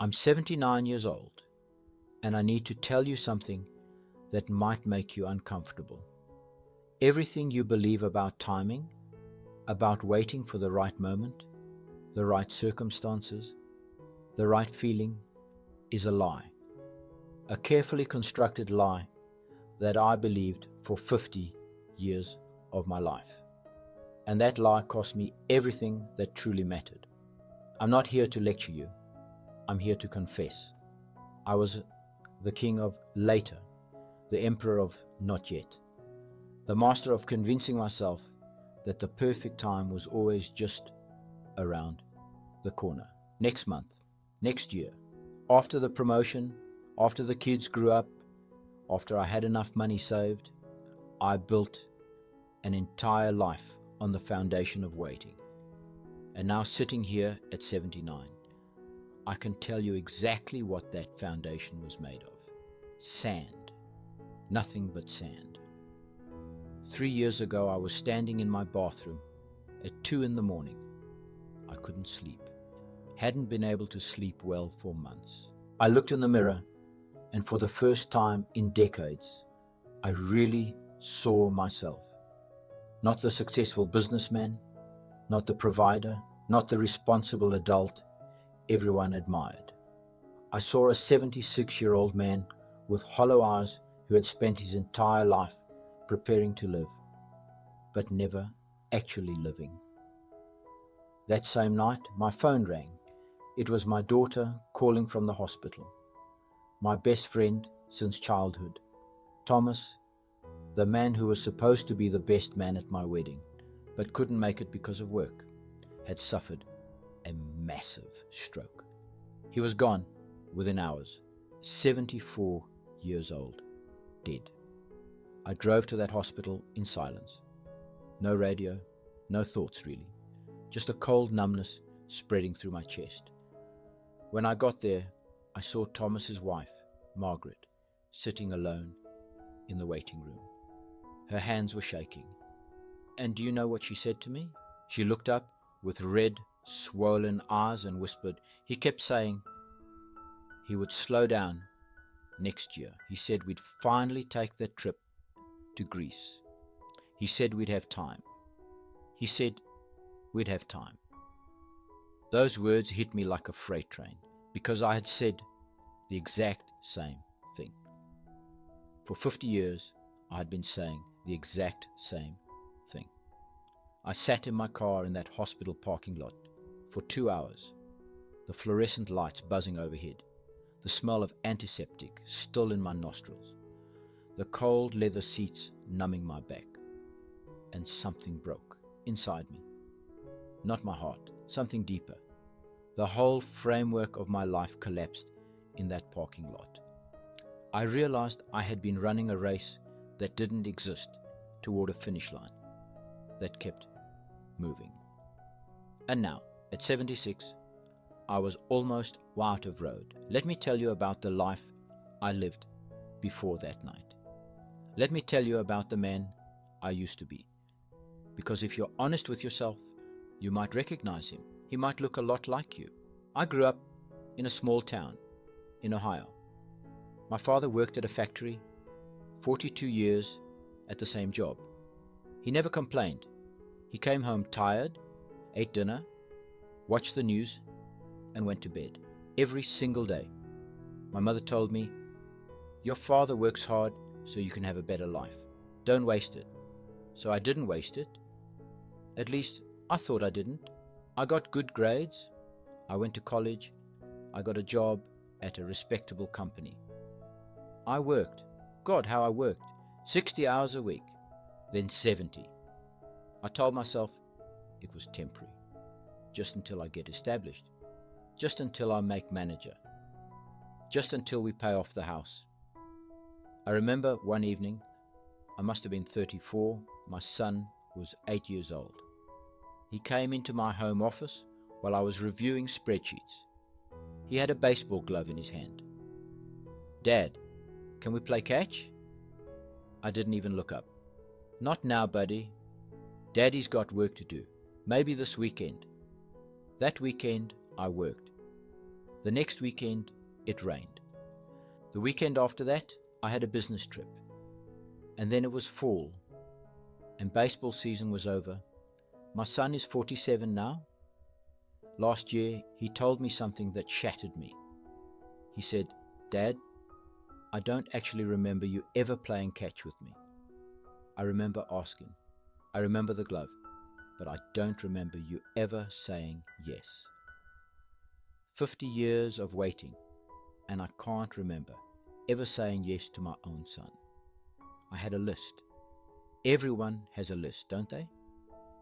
I'm 79 years old, and I need to tell you something that might make you uncomfortable. Everything you believe about timing, about waiting for the right moment, the right circumstances, the right feeling, is a lie. A carefully constructed lie that I believed for 50 years of my life. And that lie cost me everything that truly mattered. I'm not here to lecture you. I'm here to confess. I was the king of later, the emperor of not yet, the master of convincing myself that the perfect time was always just around the corner. Next month, next year, after the promotion, after the kids grew up, after I had enough money saved, I built an entire life on the foundation of waiting. And now sitting here at 79, I can tell you exactly what that foundation was made of. Sand. Nothing but sand. 3 years ago, I was standing in my bathroom at 2 in the morning. I couldn't sleep. Hadn't been able to sleep well for months. I looked in the mirror, and for the first time in decades, I really saw myself. Not the successful businessman, not the provider, not the responsible adult everyone admired. I saw a 76-year-old man with hollow eyes who had spent his entire life preparing to live, but never actually living. That same night, my phone rang. It was my daughter calling from the hospital. My best friend since childhood, Thomas, the man who was supposed to be the best man at my wedding, but couldn't make it because of work, had suffered a massive stroke. He was gone within hours, 74 years old, dead. I drove to that hospital in silence. No radio, no thoughts really, just a cold numbness spreading through my chest. When I got there, I saw Thomas's wife, Margaret, sitting alone in the waiting room. Her hands were shaking. And do you know what she said to me? She looked up with red, swollen eyes and whispered. He kept saying he would slow down next year. He said we'd finally take that trip to Greece. He said we'd have time. He said we'd have time. Those words hit me like a freight train because I had said the exact same thing. For 50 years, I had been saying the exact same thing. I sat in my car in that hospital parking lot for 2 hours, the fluorescent lights buzzing overhead, the smell of antiseptic still in my nostrils, the cold leather seats numbing my back, and something broke inside me. Not my heart, something deeper. The whole framework of my life collapsed in that parking lot. I realized I had been running a race that didn't exist toward a finish line that kept moving. And now, at 76, I was almost out of road. Let me tell you about the life I lived before that night. Let me tell you about the man I used to be. Because if you're honest with yourself, you might recognize him. He might look a lot like you. I grew up in a small town in Ohio. My father worked at a factory, 42 years at the same job. He never complained. He came home tired, ate dinner, watched the news, and went to bed every single day. My mother told me, "Your father works hard so you can have a better life. Don't waste it." So I didn't waste it. At least, I thought I didn't. I got good grades. I went to college. I got a job at a respectable company. I worked. God, how I worked. 60 hours a week, then 70. I told myself it was temporary, just until I get established, just until I make manager, just until we pay off the house. I remember one evening, I must have been 34, my son was 8 years old. He came into my home office while I was reviewing spreadsheets. He had a baseball glove in his hand. "Dad, can we play catch?" I didn't even look up. "Not now, buddy. Daddy's got work to do. Maybe this weekend." That weekend, I worked. The next weekend, it rained. The weekend after that, I had a business trip. And then it was fall, and baseball season was over. My son is 47 now. Last year, he told me something that shattered me. He said, "Dad, I don't actually remember you ever playing catch with me. I remember asking. I remember the glove, but I don't remember you ever saying yes." 50 years of waiting, and I can't remember ever saying yes to my own son. I had a list. Everyone has a list, don't they?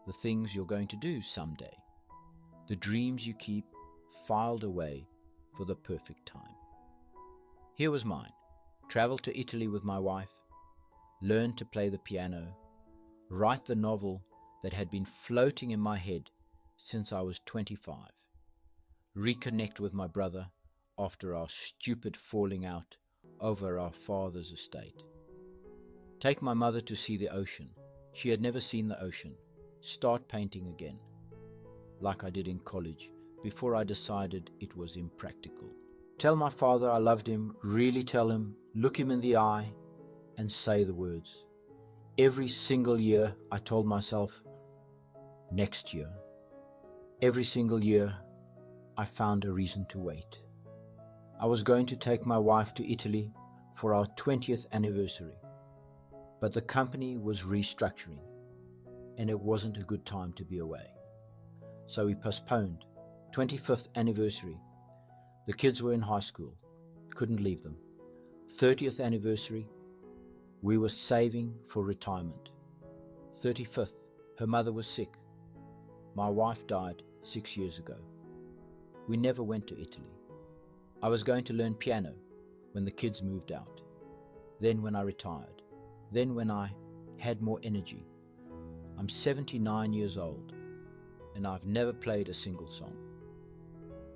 The things you're going to do someday. The dreams you keep filed away for the perfect time. Here was mine. Travel to Italy with my wife, learn to play the piano, write the novel that had been floating in my head since I was 25, reconnect with my brother after our stupid falling out over our father's estate, take my mother to see the ocean. She had never seen the ocean. Start painting again, like I did in college, before I decided it was impractical. Tell my father I loved him, really tell him, look him in the eye, and say the words. Every single year I told myself, next year. Every single year I found a reason to wait. I was going to take my wife to Italy for our 20th anniversary, but the company was restructuring, and it wasn't a good time to be away. So we postponed. 25th anniversary. The kids were in high school. Couldn't leave them. 30th anniversary. We were saving for retirement. 35th. Her mother was sick. My wife died 6 years ago. We never went to Italy. I was going to learn piano when the kids moved out. Then when I retired. Then when I had more energy. I'm 79 years old, and I've never played a single song.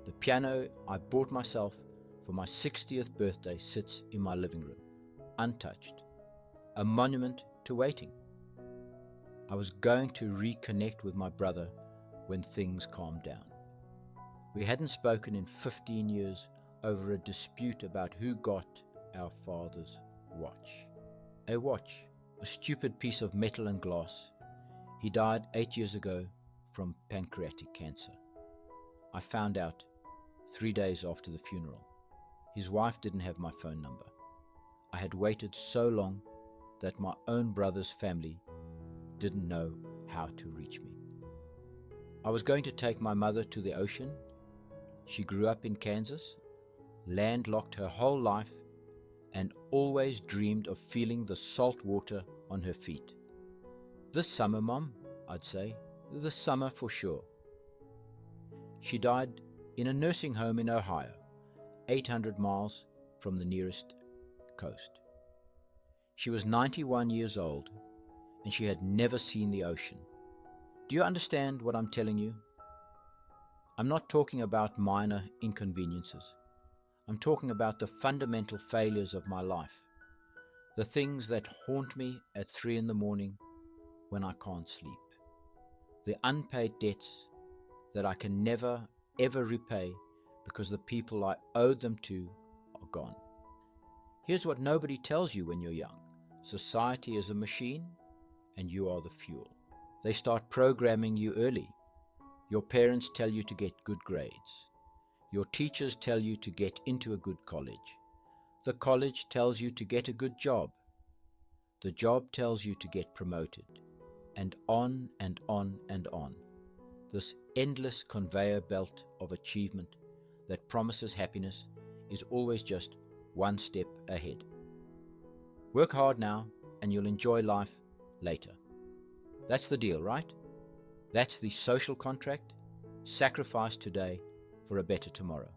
The piano I bought myself for my 60th birthday sits in my living room, untouched, a monument to waiting. I was going to reconnect with my brother when things calmed down. We hadn't spoken in 15 years over a dispute about who got our father's watch. A watch, a stupid piece of metal and glass. He died 8 years ago from pancreatic cancer. I found out 3 days after the funeral. His wife didn't have my phone number. I had waited so long that my own brother's family didn't know how to reach me. I was going to take my mother to the ocean. She grew up in Kansas, landlocked her whole life, and always dreamed of feeling the salt water on her feet. This summer, Mom, I'd say, this summer for sure. She died in a nursing home in Ohio, 800 miles from the nearest coast. She was 91 years old, and she had never seen the ocean. Do you understand what I'm telling you? I'm not talking about minor inconveniences. I'm talking about the fundamental failures of my life, the things that haunt me at 3 in the morning when I can't sleep, the unpaid debts that I can never, ever repay because the people I owed them to are gone. Here's what nobody tells you when you're young. Society is a machine, and you are the fuel. They start programming you early. Your parents tell you to get good grades. Your teachers tell you to get into a good college. The college tells you to get a good job. The job tells you to get promoted. And on and on and on. This endless conveyor belt of achievement that promises happiness is always just one step ahead. Work hard now, and you'll enjoy life later. That's the deal, right? That's the social contract. Sacrifice today for a better tomorrow.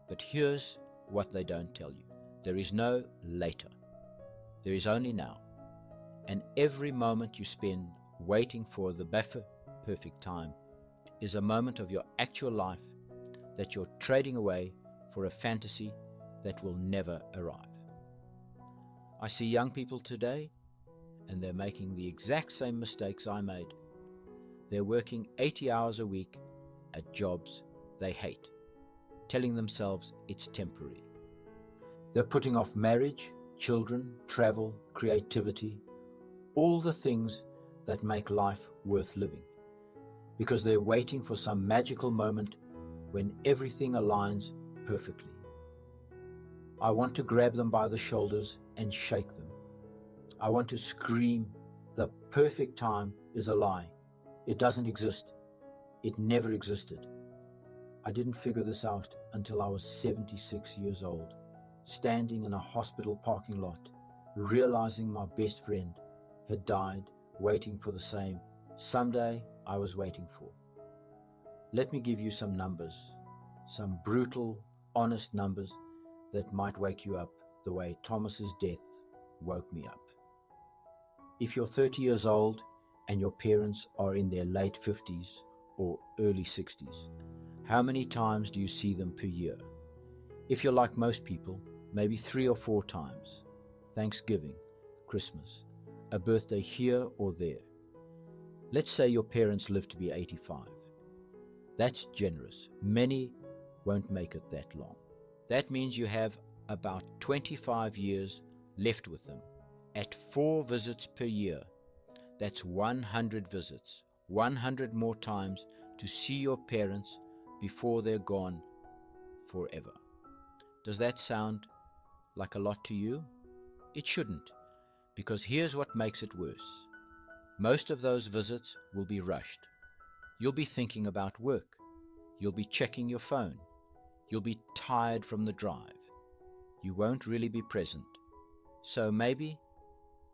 But here's what they don't tell you. There is no later. There is only now. And every moment you spend waiting for the perfect time is a moment of your actual life that you're trading away for a fantasy that will never arrive. I see young people today, and they're making the exact same mistakes I made. They're working 80 hours a week at jobs they hate, telling themselves it's temporary. They're putting off marriage, children, travel, creativity, all the things that make life worth living, because they're waiting for some magical moment when everything aligns perfectly. I want to grab them by the shoulders and shake them. I want to scream, the perfect time is a lie. It doesn't exist. It never existed. I didn't figure this out until I was 76 years old, standing in a hospital parking lot, realizing my best friend had died, waiting for the same someday I was waiting for. Let me give you some numbers, some brutal, honest numbers that might wake you up the way Thomas's death woke me up. If you're 30 years old and your parents are in their late 50s or early 60s, how many times do you see them per year? If you're like most people, maybe 3 or 4 times. Thanksgiving, Christmas, a birthday here or there. Let's say your parents live to be 85. That's generous. Many won't make it that long. That means you have about 25 years left with them. At 4 visits per year, that's 100 visits, 100 more times to see your parents before they're gone forever. Does that sound like a lot to you? It shouldn't, because here's what makes it worse. Most of those visits will be rushed. You'll be thinking about work. You'll be checking your phone. You'll be tired from the drive. You won't really be present. So maybe,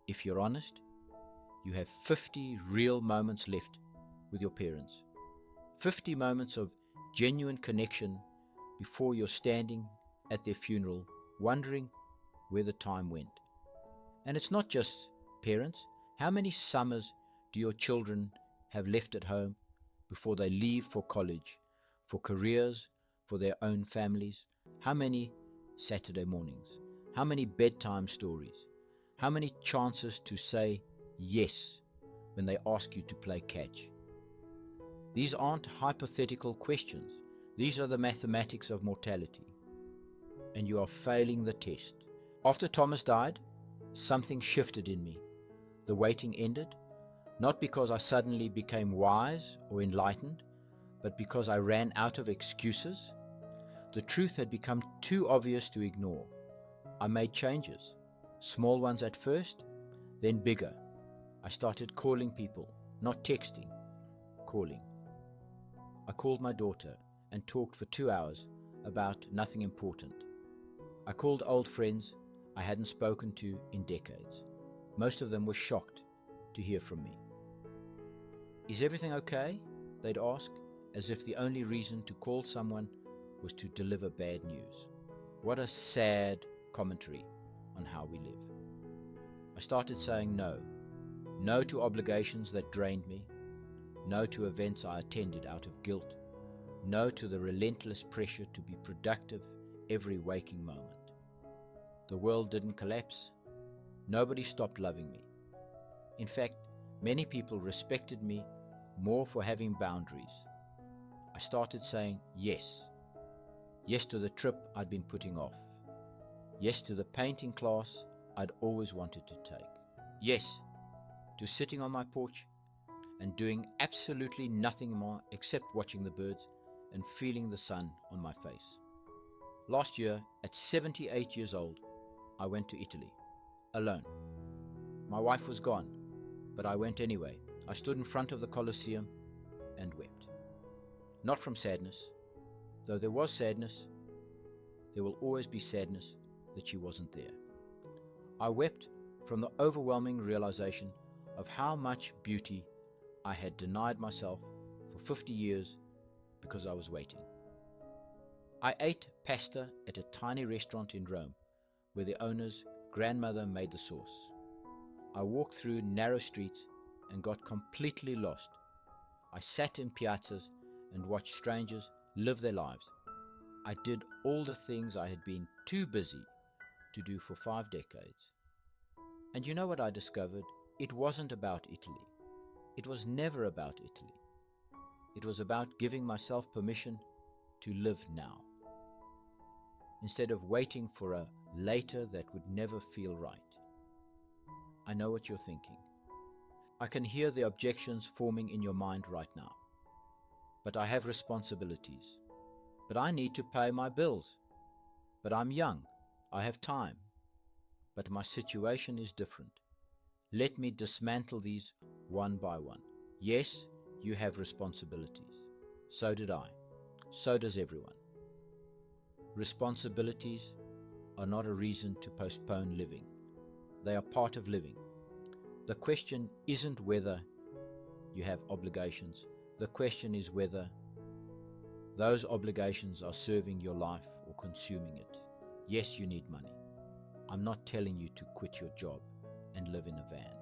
if you're honest, you have 50 real moments left with your parents. 50 moments of genuine connection before you're standing at their funeral, wondering where the time went. And it's not just parents. How many summers do your children have left at home before they leave for college, for careers, for their own families? How many Saturday mornings? How many bedtime stories? How many chances to say yes when they ask you to play catch? These aren't hypothetical questions. These are the mathematics of mortality. And you are failing the test. After Thomas died, something shifted in me. The waiting ended, not because I suddenly became wise or enlightened, but because I ran out of excuses. The truth had become too obvious to ignore. I made changes, small ones at first, then bigger. I started calling people, not texting, calling. I called my daughter and talked for 2 hours about nothing important. I called old friends I hadn't spoken to in decades. Most of them were shocked to hear from me. Is everything okay? They'd ask, as if the only reason to call someone was to deliver bad news. What a sad commentary on how we live. I started saying no. No to obligations that drained me. No to events I attended out of guilt. No to the relentless pressure to be productive every waking moment. The world didn't collapse. Nobody stopped loving me. In fact, many people respected me more for having boundaries. I started saying yes. Yes to the trip I'd been putting off. Yes to the painting class I'd always wanted to take. Yes to sitting on my porch and doing absolutely nothing more except watching the birds and feeling the sun on my face. Last year, at 78 years old, I went to Italy, alone. My wife was gone, but I went anyway. I stood in front of the Colosseum and wept. Not from sadness. Though there was sadness, there will always be sadness that she wasn't there. I wept from the overwhelming realization of how much beauty I had denied myself for 50 years because I was waiting. I ate pasta at a tiny restaurant in Rome where the owner's grandmother made the sauce. I walked through narrow streets and got completely lost. I sat in piazzas and watched strangers live their lives. I did all the things I had been too busy to do for 5 decades. And you know what I discovered? It wasn't about Italy. It was never about Italy. It was about giving myself permission to live now. instead of waiting for a later that would never feel right. I know what you're thinking. I can hear the objections forming in your mind right now. But I have responsibilities. But I need to pay my bills. But I'm young. I have time. But my situation is different. Let me dismantle these one by one. Yes, you have responsibilities. So did I. So does everyone. Responsibilities are not a reason to postpone living. They are part of living. The question isn't whether you have obligations. The question is whether those obligations are serving your life or consuming it. Yes, you need money. I'm not telling you to quit your job and live in a van.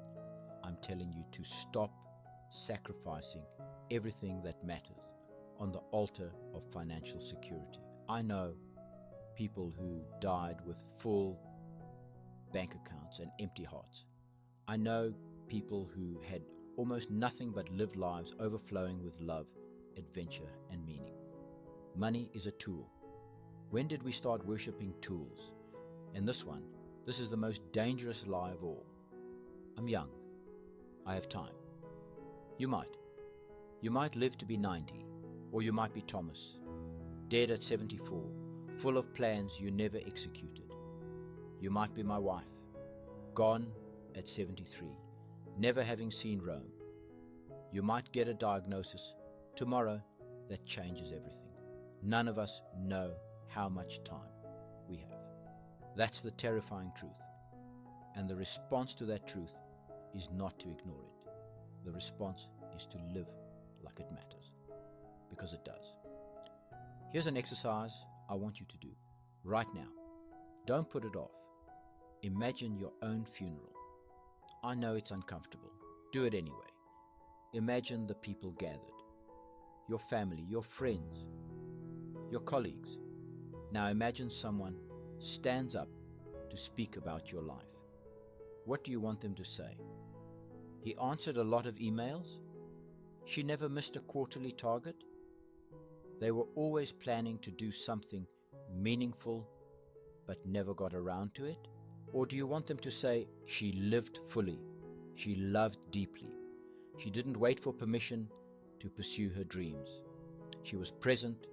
I'm telling you to stop sacrificing everything that matters on the altar of financial security. I know people who died with full bank accounts and empty hearts. I know people who had almost nothing but lived lives overflowing with love, adventure, and meaning. Money is a tool. When did we start worshipping tools? And this is the most dangerous lie of all. I'm young. I have time. You might live to be 90, or you might be Thomas, dead at 74, full of plans you never executed. You might be my wife, gone at 73, never having seen Rome. You might get a diagnosis tomorrow that changes everything. None of us know how much time we have. That's the terrifying truth. And the response to that truth is not to ignore it. The response is to live like it matters, because it does. Here's an exercise I want you to do right now. Don't put it off. Imagine your own funeral. I know it's uncomfortable. Do it anyway. Imagine the people gathered, your family, your friends, your colleagues. Now imagine someone stands up to speak about your life. What do you want them to say? He answered a lot of emails. She never missed a quarterly target. They were always planning to do something meaningful but never got around to it. Or do you want them to say she lived fully, she loved deeply, she didn't wait for permission to pursue her dreams. She was present,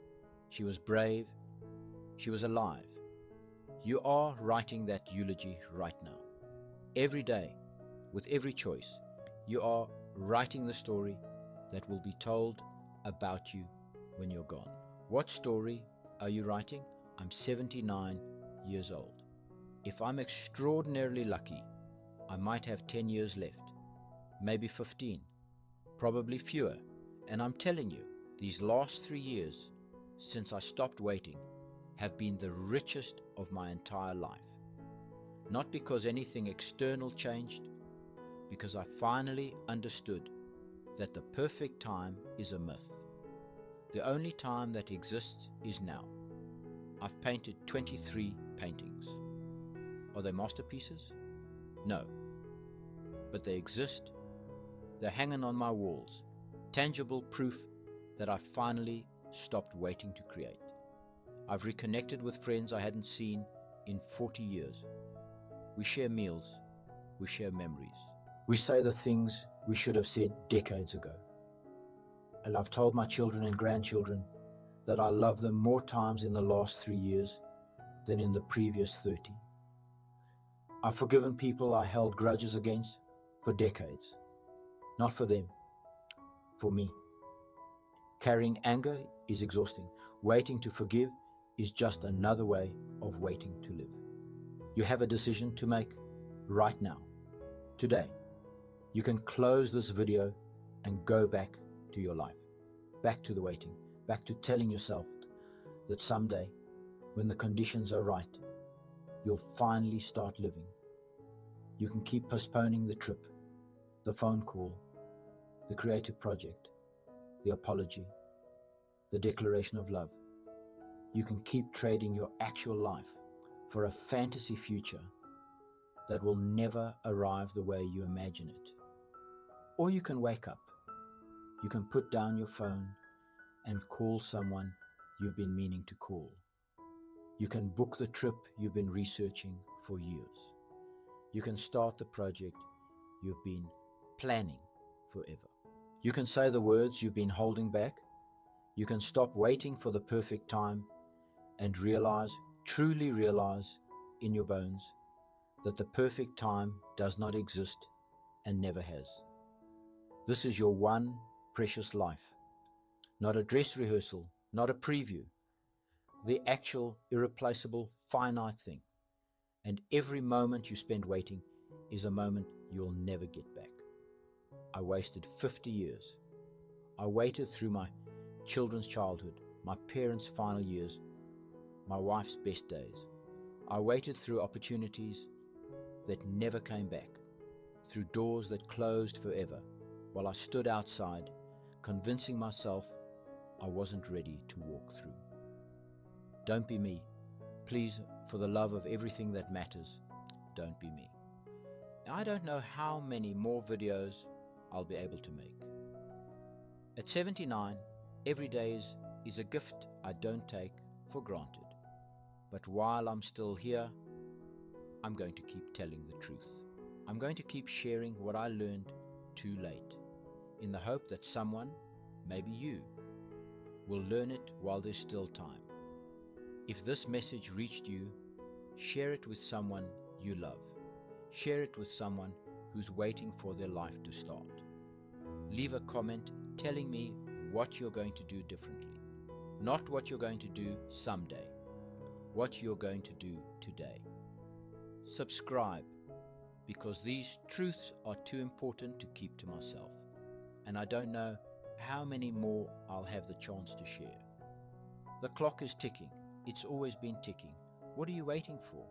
she was brave, she was alive. You are writing that eulogy right now. Every day, with every choice, you are writing the story that will be told about you when you're gone. What story are you writing? I'm 79 years old. If I'm extraordinarily lucky, I might have 10 years left, maybe 15, probably fewer. And I'm telling you, these last 3 years, since I stopped waiting, have been the richest of my entire life. Not because anything external changed, because I finally understood that the perfect time is a myth. The only time that exists is now. I've painted 23 paintings. Are they masterpieces? No. But they exist. They're hanging on my walls. Tangible proof that I finally stopped waiting to create. I've reconnected with friends I hadn't seen in 40 years. We share meals. We share memories. We say the things we should have said decades ago. And I've told my children and grandchildren that I love them more times in the last 3 years than in the previous 30. I've forgiven people I held grudges against for decades. Not for them, for me. Carrying anger is exhausting. Waiting to forgive is just another way of waiting to live. You have a decision to make right now, today. You can close this video and go back to your life, back to the waiting, back to telling yourself that someday, when the conditions are right, you'll finally start living. You can keep postponing the trip, the phone call, the creative project, the apology, the declaration of love. You can keep trading your actual life for a fantasy future that will never arrive the way you imagine it. Or you can wake up. You can put down your phone and call someone you've been meaning to call. You can book the trip you've been researching for years. You can start the project you've been planning forever. You can say the words you've been holding back. You can stop waiting for the perfect time and realize, truly realize in your bones that the perfect time does not exist and never has. This is your one precious life, not a dress rehearsal, not a preview, the actual, irreplaceable, finite thing. And every moment you spend waiting is a moment you'll never get back. I wasted 50 years. I waited through my children's childhood, my parents' final years, my wife's best days. I waited through opportunities that never came back, through doors that closed forever, while I stood outside, convincing myself I wasn't ready to walk through. Don't be me. Please, for the love of everything that matters, don't be me. I don't know how many more videos I'll be able to make. At 79, every day is a gift I don't take for granted. But while I'm still here, I'm going to keep telling the truth. I'm going to keep sharing what I learned too late, in the hope that someone, maybe you, will learn it while there's still time. If this message reached you, share it with someone you love. Share it with someone who's waiting for their life to start. Leave a comment telling me what you're going to do differently. Not what you're going to do someday. What you're going to do today. Subscribe, because these truths are too important to keep to myself, and I don't know how many more I'll have the chance to share. The clock is ticking. It's always been ticking. What are you waiting for?